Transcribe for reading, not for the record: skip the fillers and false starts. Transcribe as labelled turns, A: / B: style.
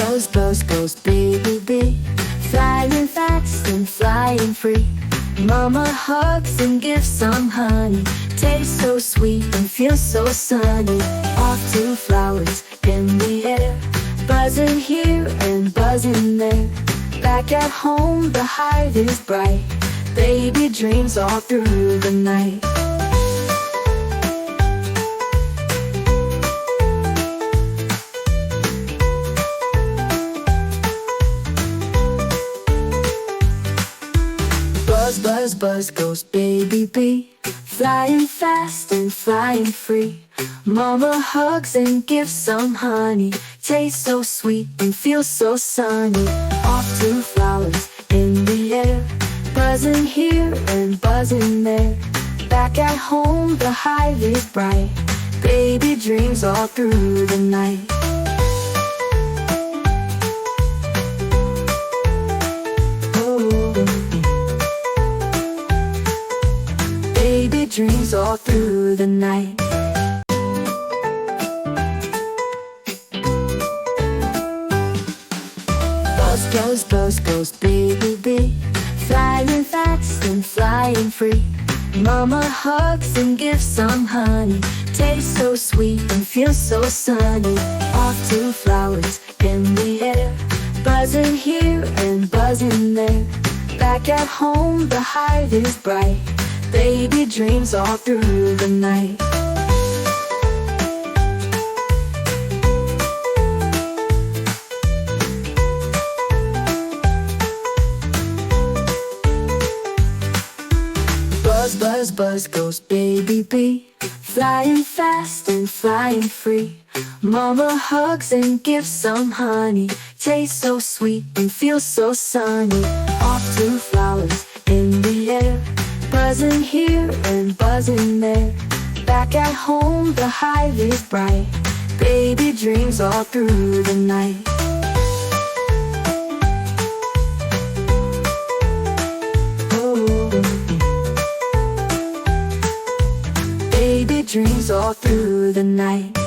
A: buzz, baby bee, flying fast and flying free. Mama hugs and gives some honey, tastes so sweet and feels so sunny. Off to flowers in the air, buzzing here and buzzing there. Back at home the hive is bright, baby dreams all through the night. Buzz goes baby bee, flying fast and flying free. Mama hugs and gives some honey, tastes so sweet and feels so sunny. Off to flowers in the air, buzzing here and buzzing there. Back at home the hive is bright, baby dreams all through the night. Baby dreams all through the night. Buzz goes baby bee, flying fast and flying free. Mama hugs and gives some honey, tastes so sweet and feels so sunny. Off to flowers in the air, buzzing here and buzzing there. Back at home the hive is bright, baby dreams all through the night. Buzz goes baby bee, flying fast and flying free. Mama hugs and gives some honey, tastes so sweet and feels so sunny. Off to flowers in the air, buzzing here and buzzing there. Back at home the hive is bright, baby dreams all through the night. Baby dreams all through the night.